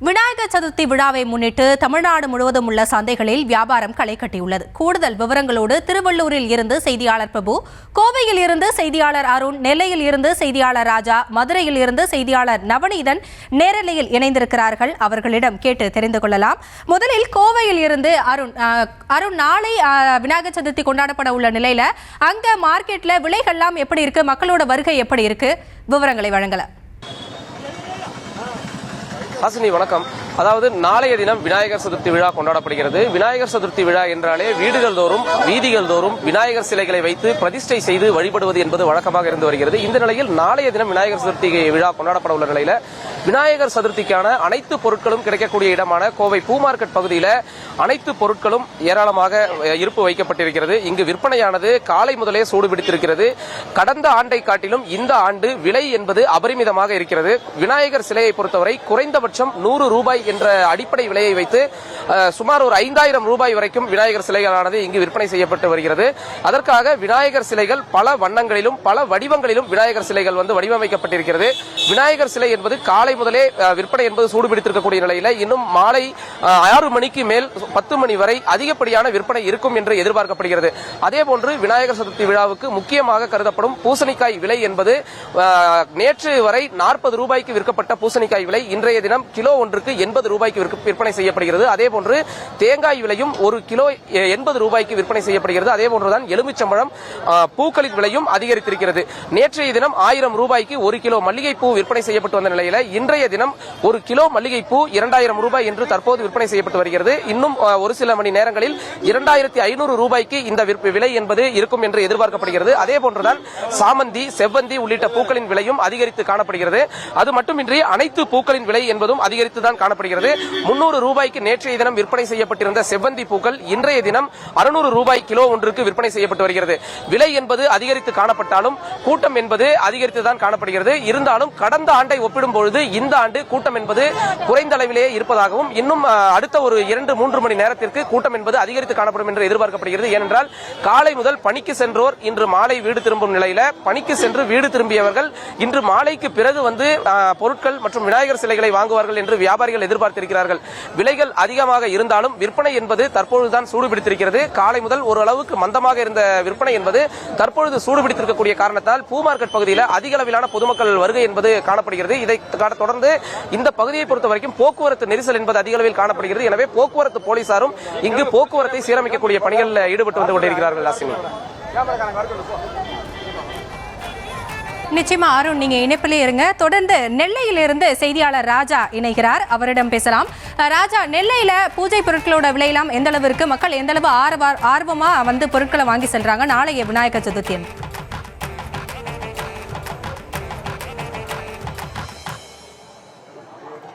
விநாயகர் சதுர்த்தி விழாவை முன்னிட்டு தமிழ்நாடு முழுவதும் உள்ள சந்தைகளில் வியாபாரம் களை கட்டியுள்ளது. கூடுதல் விவரங்களோடு திருவள்ளூரில் இருந்து செய்தியாளர் பிரபு, கோவையில் இருந்து செய்தியாளர் அருண், நெல்லையில் இருந்து செய்தியாளர் ராஜா, மதுரையில் இருந்து செய்தியாளர் நவநீதன் நேரலையில் இணைந்திருக்கிறார்கள். அவர்களிடம் கேட்டு தெரிந்து கொள்ளலாம். முதலில் கோவையில் இருந்து அருண், நாளை விநாயகர் சதுர்த்தி கொண்டாடப்பட உள்ள நிலையில அங்க மார்க்கெட்ல விலைகள்லாம் எப்படி இருக்கு, மக்களோட வருகை எப்படி இருக்கு, விவரங்களை வழங்கலாம். ஹாசினி வணக்கம். அதாவது நாளைய தினம் விநாயகர் சதுர்த்தி விழா கொண்டாடப்படுகிறது. விநாயகர் சதுர்த்தி விழா என்றாலே வீடுகள் தோறும் வீதிகள் தோறும் விநாயகர் சிலைகளை வைத்து பிரதிஷ்டை செய்து வழிபடுவது என்பது வழக்கமாக இருந்து வருகிறது. இந்த நிலையில் நாளைய தினம் விநாயகர் சதுர்த்தி விழா கொண்டாடப்பட உள்ள நிலையில விநாயகர் சதுர்த்திக்கான அனைத்து பொருட்களும் கிடைக்கக்கூடிய இடமான கோவை பூ மார்க்கெட் பகுதியில் அனைத்து பொருட்களும் ஏராளமாக இருப்பு வைக்கப்பட்டிருக்கிறது. இங்கு விற்பனையானது காலை முதலே சூடு பிடித்திருக்கிறது. கடந்த ஆண்டை காட்டிலும் இந்த ஆண்டு விலை என்பது அபரிமிதமாக இருக்கிறது. விநாயகர் சிலையை பொறுத்தவரை குறைந்தபட்சம் 100 ரூபாய் என்ற அடிப்படை விலையை வைத்து சுமார் ஒரு 5000 ரூபாய் வரைக்கும் விநாயகர் சிலைகளானது இங்கு விற்பனை செய்யப்பட்டு வருகிறது. அதற்காக விநாயகர் சிலைகள் பல வண்ணங்களிலும் பல வடிவங்களிலும் விநாயகர் சிலைகள் வடிவமைக்கப்பட்டிருக்கிறது. விநாயகர் சிலை என்பது காலை முதலே விற்பனை என்பது சூடுபிடித்திருக்கக்கூடிய நிலையில இன்னும் மாலை 6 மணிக்கு மேல் 10 மணி வரை அதிகப்படியான விற்பனை இருக்கும் என்று எதிர்பார்க்கப்படுகிறது. அதேபோன்று விநாயகர் சதுர்த்தி விழாவுக்கு முக்கியமாக கருதப்படும் பூசணிக்காய் விலை என்பது நேற்று வரை 40 ரூபாய்க்கு விற்கப்பட்ட பூசணிக்காய் விலை இன்றைய தினம் கிலோ ஒன்றுக்கு 80 ரூபாய்க்கு விற்பனை செய்யப்படுகிறது. அதேபோன்று தேங்காய் விலையும் ஒரு கிலோ 80 ரூபாய்க்கு விற்பனை செய்யப்படுகிறது. அதேபோன்றுதான் எலுமிச்சம்பழம் பூக்களின் விலையும் அதிகரித்திருக்கிறது. நேற்றைய தினம் 1000 ரூபாய்க்கு ஒரு கிலோ மல்லிகைப்பூ விற்பனை செய்யப்பட்டு வந்த நிலையில இன்றைய தினம் ஒரு கிலோ மல்லிகைப்பூ 2000 ரூபாய் என்று தற்போது விற்பனை செய்யப்பட்டு வருகிறது. இன்னும் ஒரு சில மணி நேரங்களில் 2500 ரூபாய்க்கு இந்த விலை என்பது இருக்கும் என்று எதிர்பார்க்கப்படுகிறது. அதேபோன்றுதான் சாமந்தி, செவ்வந்தி உள்ளிட்ட பூக்களின் விலையும் அதிகரித்து காணப்படுகிறது. அது மட்டுமின்றி அனைத்து பூக்களின் விலை என்பதும் அதிகரித்துதான் காணப்படுகிறது. 300 ரூபாய்க்கு நேற்றைய தினம் விற்பனை செய்யப்பட்டிருந்த செவ்வந்தி பூக்கள் இன்றைய தினம் 600 ரூபாய் கிலோ ஒன்றுக்கு விற்பனை செய்யப்பட்டு வருகிறது. விலை என்பது அதிகரித்து காணப்பட்டாலும் கூட்டம் என்பது அதிகரித்துதான் காணப்படுகிறது. இருந்தாலும் கடந்த ஆண்டை ஒப்பிடும்பொழுது இந்த ஆண்டு கூட்டம் என்பது குறைந்த அளவிலேயே இருப்பதாகவும் இன்னும் அடுத்த ஒரு 2-3 மணி நேரத்திற்கு கூட்டம் என்பது அதிகரித்து காணப்படும் என்று எதிர்பார்க்கப்படுகிறது. ஏனென்றால் காலை முதல் பணிக்கு சென்றோர் இன்று மாலை வீடு திரும்பும் நிலையில பணிக்கு சென்று வீடு திரும்பியவர்கள் இன்று மாலைக்கு பிறகு பொருட்கள் மற்றும் விநாயகர் சிலைகளை வாங்குவார்கள் என்று வியாபாரிகள் எதிர்பார்த்திருக்கிறார்கள். விலைகள் அதிகமாக இருந்தாலும் விற்பனை என்பது தற்பொழுதுதான் சூடுபிடித்திருக்கிறது. காலை முதல் ஓரளவுக்கு மந்தமாக இருந்த விற்பனை என்பது தற்பொழுது சூடுபிடித்திருக்கக்கூடிய காரணத்தால் பூ மார்க்கெட் பகுதியில் அதிக அளவிலான பொதுமக்கள் வருகை என்பது காணப்படுகிறது. இதை தொடர்ந்து இந்த பகுதியை பொறுத்த வரைக்கும் போக்குவரத்து நெரிசல் என்பது அதிக அளவில் காணப்படுகிறது. எனவே போக்குவரத்து போலீசாரும் இங்கு போக்குவரத்தை சீரமைக்கக்கூடிய பணிகளில் ஈடுபட்டு வந்து கொண்டிருக்கிறார்கள். நிச்சயமா அருண், நீங்க இணைப்பிலே இருங்க. தொடர்ந்து நெல்லையிலிருந்து செய்தியாளர் ராஜா இணைகிறார், அவரிடம் பேசலாம். ராஜா, நெல்லையில பூஜை பொருட்களோட விலையெல்லாம் எந்த அளவு இருக்கு? மக்கள் எந்த அளவு ஆர்வமா பொருட்களை வாங்கி செல்றாங்க நாளைய விநாயகர் சதுர்த்தி?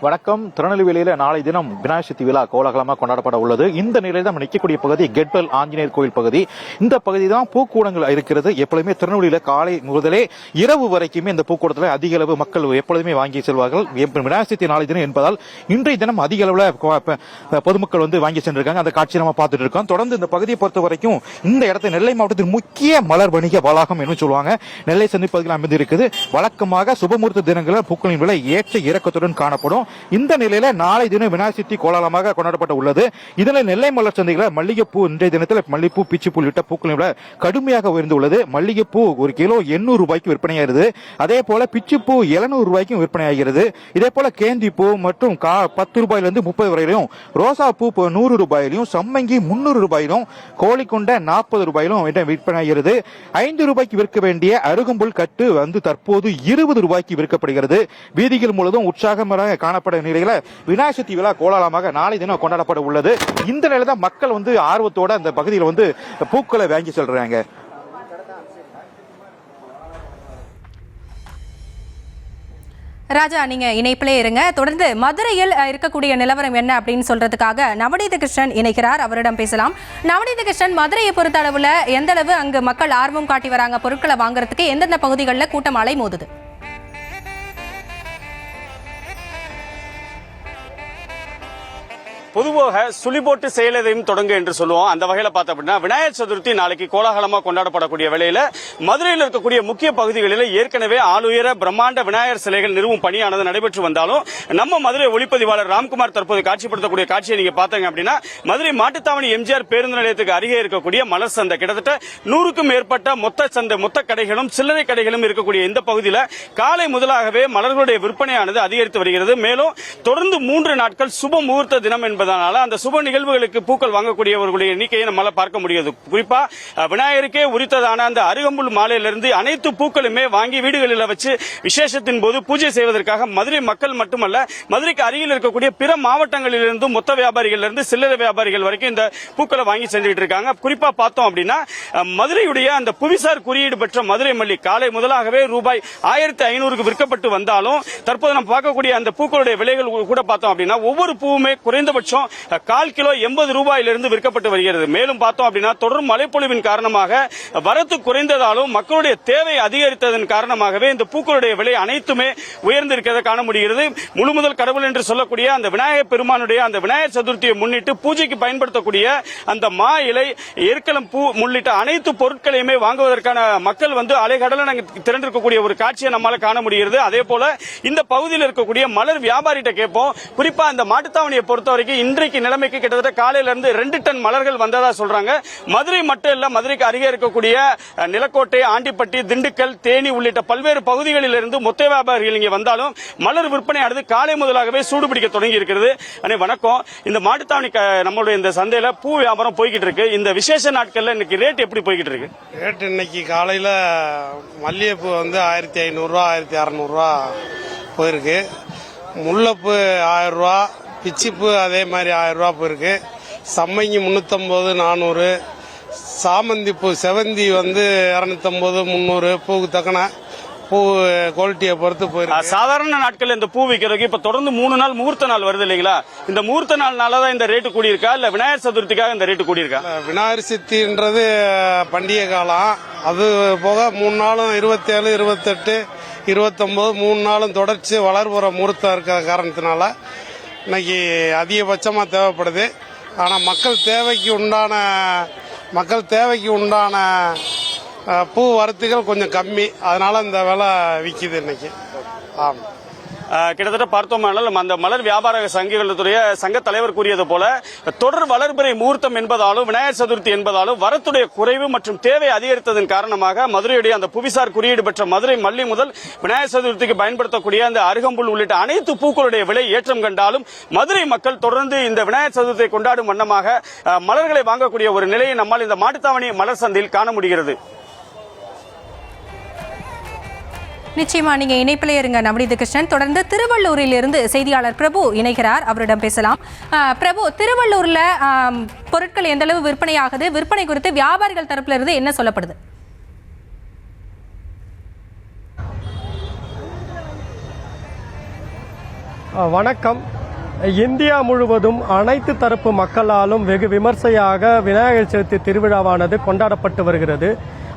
வணக்கம். திருநெல்வேலியில நாளை தினம் விநாயகர் சதுர்த்தி விழா கோலாகலமாக கொண்டாடப்பட உள்ளது. இந்த நிலையில் தான் நிற்கக்கூடிய பகுதி கெட்வெல் ஆஞ்சநேயர் கோயில் பகுதி. இந்த பகுதி தான் பூக்கூடங்கள் இருக்கிறது. எப்பொழுதுமே திருநெல்வேலியில காலை முதலே இரவு வரைக்குமே இந்த பூக்கூடத்தில் அதிக அளவு மக்கள் எப்பொழுதுமே வாங்கி செல்வார்கள். விநாயகர் சதுர்த்தி நாளை தினம் என்பதால் இன்றைய தினம் அதிக அளவில் பொதுமக்கள் வாங்கி சென்றிருக்காங்க. அந்த காட்சி நம்ம பார்த்துட்டு இருக்கோம். தொடர்ந்து இந்த பகுதியை பொறுத்த வரைக்கும் இந்த இடத்தை நெல்லை மாவட்டத்தின் முக்கிய மலர் வணிக வளாகம் என்று சொல்லுவாங்க. நெல்லை சந்தை பகுதியில் அமைந்து இருக்குது. வழக்கமாக சுபமுகூர்த்த தினங்களில் பூக்களின் விலை ஏற்ற இறக்கத்துடன் காணப்படும். இந்த நிலையில நாளை தினம் விநாயகர் சதுர்த்தி கோலாகலமாக கொண்டாடப்பட உள்ளது. இதில் நெல்லை மலர் சந்தைகளில் மல்லிகைப்பூ இன்றைய தினத்தில் மல்லிகைப்பூ, பிச்சிப்பூ உள்ளிட்ட பூக்களின் விலை கடுமையாக உயர்ந்துள்ளது. மல்லிகைப்பூ ஒரு கிலோ 800 ரூபாய்க்கு விற்பனையாகிறது. அதே போல பிச்சிப்பூ 700 ரூபாய்க்கும் விற்பனையாகிறது. இதே போல கேந்தி பூ மற்றும் 10 ரூபாயிலிருந்து 30 வரையிலும், ரோசா பூ 100 ரூபாயிலும், சம்மங்கி 300 ரூபாயிலும், கோழிக்கொண்ட 40 ரூபாயிலும் விற்பனையாகிறது. 5 ரூபாய்க்கு விற்க வேண்டிய அருகம்புல் கட்டு தற்போது 20 ரூபாய்க்கு விற்கப்படுகிறது. வீதிகள் முழுவதும் உற்சாகமாக காணப்பட நிலையில விநாயகர் சதுர்த்தி விழா கோலாகலமாக நாளை தினம் கொண்டாடப்பட உள்ளது. இந்த நிலையில தான் மக்கள் ஆர்வத்தோட அந்த பகுதியில் பூக்களை வாங்கி செல்றாங்க. ராஜா, நீங்க இணைப்பிலே இருங்க. தொடர்ந்து மதுரையில் இருக்கக்கூடிய நிலவரம் என்ன அப்படின்னு சொல்றதுக்காக நவநீத கிருஷ்ணன் இணைக்கிறார், அவரிடம் பேசலாம். நவநீத கிருஷ்ணன், மதுரையை பொறுத்த அளவுல எந்த அளவு அங்கு மக்கள் ஆர்வம் காட்டி வராங்க பொருட்களை வாங்குறதுக்கு? எந்தெந்த பகுதிகளில் கூட்டம் அலை மோதுது? பொதுவாக சுழி போட்டு செயலதையும் தொடங்கு என்று சொல்லுவோம். அந்த வகையில பார்த்தோம் அப்படின்னா விநாயகர் சதுர்த்தி நாளைக்கு கோலாகலமா கொண்டாடப்படக்கூடிய வேளையில மதுரையில் இருக்கக்கூடிய முக்கிய பகுதிகளில் ஏற்கனவே ஆளுயர பிரம்மாண்ட விநாயகர் சிலைகள் நிறுவும் பணியானது நடைபெற்று வந்தாலும் நம்ம மதுரை ஒளிப்பதிவாளர் ராம்குமார் தற்போது காட்சிப்படுத்தக்கூடிய காட்சியை நீங்க பாத்தீங்க அப்படின்னா மதுரை மாட்டுத்தாவணி எம்ஜிஆர் பேருந்து நிலையத்துக்கு அருகே இருக்கக்கூடிய மலர் சந்தை கிட்டத்தட்ட 100க்கும் மேற்பட்ட மொத்த கடைகளும் சில்லறை கடைகளும் இருக்கக்கூடிய இந்த பகுதியில் காலை முதலாகவே மலர்களுடைய விற்பனையானது அதிகரித்து வருகிறது. மேலும் தொடர்ந்து 3 நாட்கள் சுப முகூர்த்த தினம் என்பதனால அந்த சுப நிகழ்வுகளுக்கு பூக்கள் வாங்கக்கூடியவர்களுடைய எண்ணிக்கையை நம்மால பார்க்க முடியாது. குறிப்பா விநாயகருக்கே உரித்ததான அந்த அருகம்புல் மாலையிலிருந்து அனைத்து பூக்களுமே வாங்கி வீடுகளில் வச்சு விசேஷத்தின் போது பூஜை செய்வதற்காக மதுரை மக்கள் மட்டுமல்ல மதுரைக்கு அருகில் இருக்கக்கூடிய பிற மாவட்டங்களிலிருந்து மொத்த வியாபாரிகள் இருந்து சில்லறை வியாபாரிகள் வரைக்கும் இந்த பூக்களை வாங்கி செஞ்சுட்டு இருக்காங்க. குறிப்பா பார்த்தோம் அப்படின்னா மதுரையுடைய அந்த புவிசார் குறியீடு பெற்ற மதுரை மல்லி காலை முதலாகவே ரூபாய் 1500க்கு விற்கப்பட்டு வந்தாலும் தற்போது நம்ம பார்க்கக்கூடிய அந்த பூக்களுடைய விலைகள் கூட பார்த்தோம் அப்படின்னா ஒவ்வொரு பூவுமே குறைந்தபட்சம் 1/4 கிலோ 80 ரூபாயிலிருந்து விற்கப்பட்டு வருகிறது. மேலும் பார்த்தோம் அப்படின்னா தொடர் மழைப்பொழிவின் காரணமாக வரத்து குறைந்ததாலும் மக்களுடைய தேவை அதிகரித்ததன் காரணமாகவே இந்த பூக்களுடைய விலை அனைத்துமே உயர்ந்திருக்கிறதை காண முடிகிறது. முழு முதல் கடவுள் என்று சொல்லக்கூடிய அந்த விநாயகர் பெருமானுடைய அந்த விநாயகர் சதுர்த்தியை முன்னிட்டு பூஜைக்கு பயன்படுத்தக்கூடிய அந்த மா இலை எருக்களம் பூ உள்ளிட்ட அனைத்து பொருட்களையுமே வாங்குவதற்கான மக்கள் அலைகடல திரண்டிருக்கக்கூடிய ஒரு காட்சியை நம்மால காண முடிகிறது. அதே போல இந்த பகுதியில் இருக்கக்கூடிய மலர் வியாபாரிகிட்ட கேட்போம். குறிப்பா அந்த மாட்டுத்தாவணியை பொறுத்த வரைக்கும் இன்றைக்கு நிலைமைக்கு கிட்டத்தட்ட காலையில இருந்து 2 டன் மலர்கள் வந்ததா சொல்றாங்க. மதுரை மட்டும் இல்ல மதுரைக்கு அருகே இருக்கக்கூடிய நிலக்கோட்டை, ஆண்டிப்பட்டி, திண்டுக்கல், தேனி உள்ளிட்ட பல்வேறு பகுதிகளில் இருந்து மொத்த வியாபாரிகள் இங்கே வந்தாலும் மலர் விற்பனையானது காலை முதலாகவே சூடுபிடிக்க தொடங்கி இருக்கிறது. வணக்கம். இந்த மாட்டுத்தாவணி நம்மளுடைய இந்த சந்தையில பூ வியாபாரம் போய்கிட்டு இருக்கு. இந்த விசேஷ நாட்கள்ல இன்னைக்கு ரேட் எப்படி போய்கிட்டு இருக்கு? ரேட் இன்னைக்கு காலையில மல்லிகைப்பூ 1500 ரூபா 1600 ரூபா போயிருக்கு. முல்லைப்பூ 1000 ரூபா, பிச்சிப்பூ அதே மாதிரி 1000 ரூபா போயிருக்கு. சம்மங்கி 350 400, சாமந்தி பூ செவந்தி 250 300. பூக்கு தக்கன பூ குவாலிட்டியை பொறுத்து போயிருக்கு. சாதாரண நாட்கள் இந்த பூ விற்கிறதுக்கு இப்ப தொடர்ந்து 3 நாள் முகூர்த்த நாள் வருது இல்லைங்களா? இந்த முகூர்த்த நாள்னாலதான் இந்த ரேட்டு கூடியிருக்கா இல்ல விநாயகர் சதுர்த்திக்காக இந்த ரேட்டு கூடியிருக்கா? விநாயகர் சதுர்த்தின்றது பண்டிகை காலம். அது போக 3 நாளும் 27 28 29 3 நாளும் தொடர்ச்சி வளர்புற முகூர்த்தம் இருக்கிற காரணத்தினால இன்னைக்கு அதிகபட்சமா தேவைப்படுது. ஆனா மக்கள் தேவைக்கு உண்டான பூ வரத்துகள் கொஞ்சம் கம்மி. அதனால இந்த விலை விற்கிது இன்னைக்கு. ஆமா, கிட்டத்தட்ட பார்த்தோம்னால் அந்த மலர் வியாபார சங்கங்களுடைய சங்க தலைவர் கூறியது போல தொடர் வளர்பிறை முகூர்த்தம் என்பதாலும் விநாயகர் சதுர்த்தி என்பதாலும் வரத்துடைய குறைவு மற்றும் தேவை அதிகரித்ததன் காரணமாக மதுரையுடைய அந்த புவிசார் குறியீடு பெற்ற மதுரை மல்லி முதல் விநாயகர் சதுர்த்திக்கு பயன்படுத்தக்கூடிய அந்த அருகம்புல் உள்ளிட்ட அனைத்து பூக்களுடைய விலை ஏற்றம் கண்டாலும் மதுரை மக்கள் தொடர்ந்து இந்த விநாயகர் சதுர்த்தியை கொண்டாடும் வண்ணமாக மலர்களை வாங்கக்கூடிய ஒரு நிலையை நம்மால் இந்த மாட்டுத்தாவணி மலர் சந்தையில் காண முடிகிறது. நிச்சயமா நீங்க இணைப்பிலே இருங்க நவநீத கிருஷ்ணன். தொடர்ந்து திருவள்ளூரில் இருந்து செய்தியாளர் பிரபு இணைகிறார், அவரிடம் பேசலாம். பிரபு, திருவள்ளூர்ல பொருட்கள் எந்த அளவு விற்பனை ஆகுது, விற்பனை குறித்து வியாபாரிகள் தரப்புல இருந்து என்ன சொல்லப்படுது? வணக்கம். இந்தியா முழுவதும் அனைத்து தரப்பு மக்களாலும் வெகு விமர்சையாக விநாயகர் சதுர்த்தி திருவிழாவானது கொண்டாடப்பட்டு வருகிறது.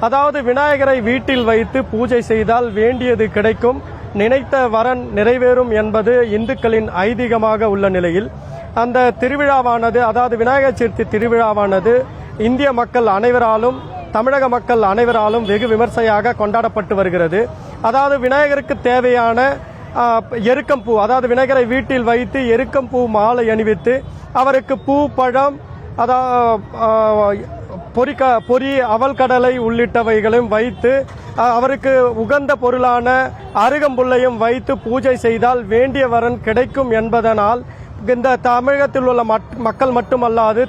அதாவது விநாயகரை வீட்டில் வைத்து பூஜை செய்தால் வேண்டியது கிடைக்கும், நினைத்த வரன் நிறைவேறும் என்பது இந்துக்களின் ஐதீகமாக உள்ள நிலையில் அந்த திருவிழாவானது, அதாவது விநாயகர் சதுர்த்தி திருவிழாவானது இந்திய மக்கள் அனைவராலும் தமிழக மக்கள் அனைவராலும் வெகு விமர்சையாக கொண்டாடப்பட்டு வருகிறது. அதாவது விநாயகருக்கு தேவையான எருக்கம்பூ, அதாவது விநாயகரை வீட்டில் வைத்து எருக்கம்பூ மாலை அணிவித்து அவருக்கு பூ, பழம், பொரி, அவல் கடலை உள்ளிட்டவைகளையும் வைத்து அவருக்கு உகந்த பொருளான அருகம்புல்லையும் வைத்து பூஜை செய்தால் வேண்டிய வரன் கிடைக்கும் என்பதனால் இந்த தமிழகத்தில் உள்ள மக்கள் மட்டுமல்லாது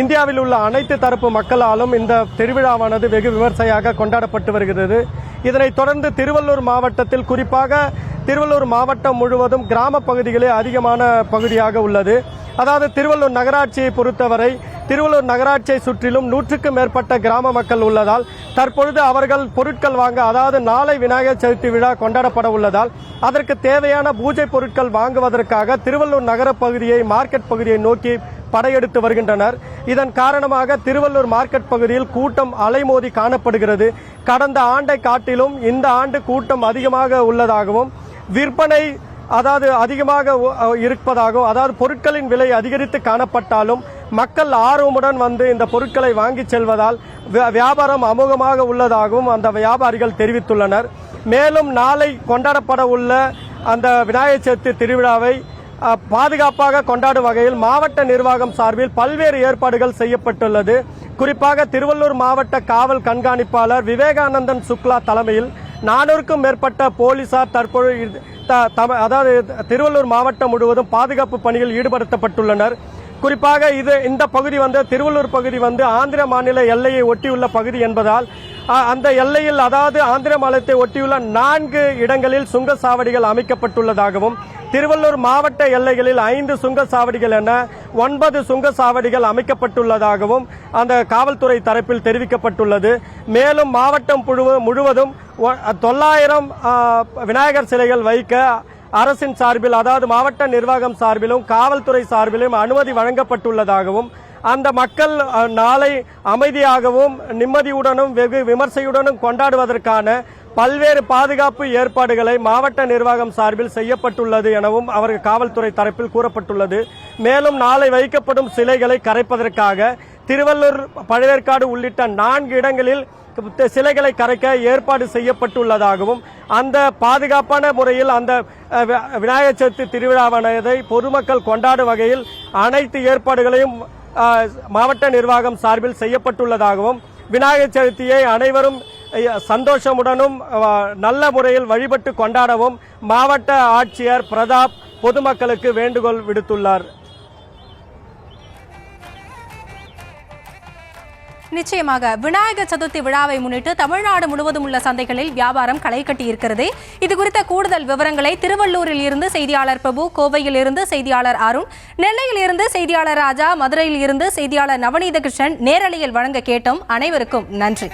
இந்தியாவில் உள்ள அனைத்து தரப்பு மக்களாலும் இந்த திருவிழாவானது வெகு விமர்சையாக கொண்டாடப்பட்டு வருகிறது. இதனைத் தொடர்ந்து திருவள்ளூர் மாவட்டத்தில், குறிப்பாக திருவள்ளூர் மாவட்டம் முழுவதும் கிராம பகுதிகளே அதிகமான பகுதியாக உள்ளது. அதாவது திருவள்ளூர் நகராட்சியை பொறுத்தவரை திருவள்ளூர் நகராட்சியை சுற்றிலும் 100க்கும் மேற்பட்ட கிராம மக்கள் உள்ளதால் தற்பொழுது அவர்கள் பொருட்கள் வாங்க, அதாவது நாளை விநாயகர் சதுர்த்தி விழா கொண்டாடப்பட உள்ளதால் அதற்கு தேவையான பூஜை பொருட்கள் வாங்குவதற்காக திருவள்ளூர் நகர பகுதியை, மார்க்கெட் பகுதியை நோக்கி படையெடுத்து வருகின்றனர். இதன் காரணமாக திருவள்ளூர் மார்க்கெட் பகுதியில் கூட்டம் அலைமோதி காணப்படுகிறது. கடந்த ஆண்டை காட்டிலும் இந்த ஆண்டு கூட்டம் அதிகமாக உள்ளதாகவும் விற்பனை அதாவது அதிகமாக இருப்பதாகவும், அதாவது பொருட்களின் விலை அதிகரித்து காணப்பட்டாலும் மக்கள் ஆர்வமுடன் வந்து இந்த பொருட்களை வாங்கி செல்வதால் வியாபாரம் அமோகமாக உள்ளதாகவும் அந்த வியாபாரிகள் தெரிவித்துள்ளனர். மேலும் நாளை கொண்டாடப்பட உள்ள அந்த விநாயகர் சதுர்த்தி திருவிழாவை பாதுகாப்பாக கொண்டாடும் வகையில் மாவட்ட நிர்வாகம் சார்பில் பல்வேறு ஏற்பாடுகள் செய்யப்பட்டுள்ளது. குறிப்பாக திருவள்ளூர் மாவட்ட காவல் கண்காணிப்பாளர் விவேகானந்தன் சுக்லா தலைமையில் 400க்கும் மேற்பட்ட போலீசார் தற்போது அதாவது திருவள்ளூர் மாவட்டம் முழுவதும் பாதுகாப்பு பணியில் ஈடுபடுத்தப்பட்டுள்ளனர். குறிப்பாக இந்த பகுதி வந்து திருவள்ளூர் பகுதி வந்து ஆந்திர மாநில எல்லையை ஒட்டியுள்ள பகுதி என்பதால் அந்த எல்லையில், அதாவது ஆந்திர மாநிலத்தை ஒட்டியுள்ள 4 இடங்களில் சுங்கச்சாவடிகள் அமைக்கப்பட்டுள்ளதாகவும், திருவள்ளூர் மாவட்ட எல்லைகளில் 5 சுங்கச்சாவடிகள் என 9 சுங்கச்சாவடிகள் அமைக்கப்பட்டுள்ளதாகவும் அந்த காவல்துறை தரப்பில் தெரிவிக்கப்பட்டுள்ளது. மேலும் மாவட்டம் முழுவதும் 900 விநாயகர் சிலைகள் வைக்க அரசின் சார்பில், அதாவது மாவட்ட நிர்வாகம் சார்பிலும் காவல்துறை சார்பிலும் அனுமதி வழங்கப்பட்டுள்ளதாகவும், அந்த மக்கள் நாளை அமைதியாகவும் நிம்மதியுடனும் வெகு விமர்சையுடனும் கொண்டாடுவதற்கான பல்வேறு பாதுகாப்பு ஏற்பாடுகளை மாவட்ட நிர்வாகம் சார்பில் செய்யப்பட்டுள்ளது எனவும் அவர்கள் காவல்துறை தரப்பில் கூறப்பட்டுள்ளது. மேலும் நாளை வைக்கப்படும் சிலைகளை கரைப்பதற்காக திருவள்ளூர், பழவேற்காடு உள்ளிட்ட 4 இடங்களில் சிலைகளை கரைக்க ஏற்பாடு செய்யப்பட்டுள்ளதாகவும், அந்த பாதுகாப்பான முறையில் அந்த விநாயகர் சதுர்த்தி திருவிழாவானதை பொதுமக்கள் கொண்டாடும் வகையில் அனைத்து ஏற்பாடுகளையும் மாவட்ட நிர்வாகம் சார்பில் செய்யப்பட்டுள்ளதாகவும், விநாயகர் சதுர்த்தியை அனைவரும் சந்தோஷமுடனும் நல்ல முறையில் வழிபட்டு கொண்டாடவும் மாவட்ட ஆட்சியர் பிரதாப் பொதுமக்களுக்கு வேண்டுகோள் விடுத்துள்ளார். நிச்சயமாக விநாயகர் சதுர்த்தி விழாவை முன்னிட்டு தமிழ்நாடு முழுவதும் உள்ள சந்தைகளில் வியாபாரம் களை கட்டி இருக்கிறது. இது குறித்த கூடுதல் விவரங்களை திருவள்ளூரில் இருந்து செய்தியாளர் பிரபு, கோவையில் இருந்து செய்தியாளர் அருண், நெல்லையில் இருந்து செய்தியாளர் ராஜா, மதுரையில் இருந்து செய்தியாளர் நவநீத கிருஷ்ணன் நேரலையில் வழங்க கேட்டோம். அனைவருக்கும் நன்றி.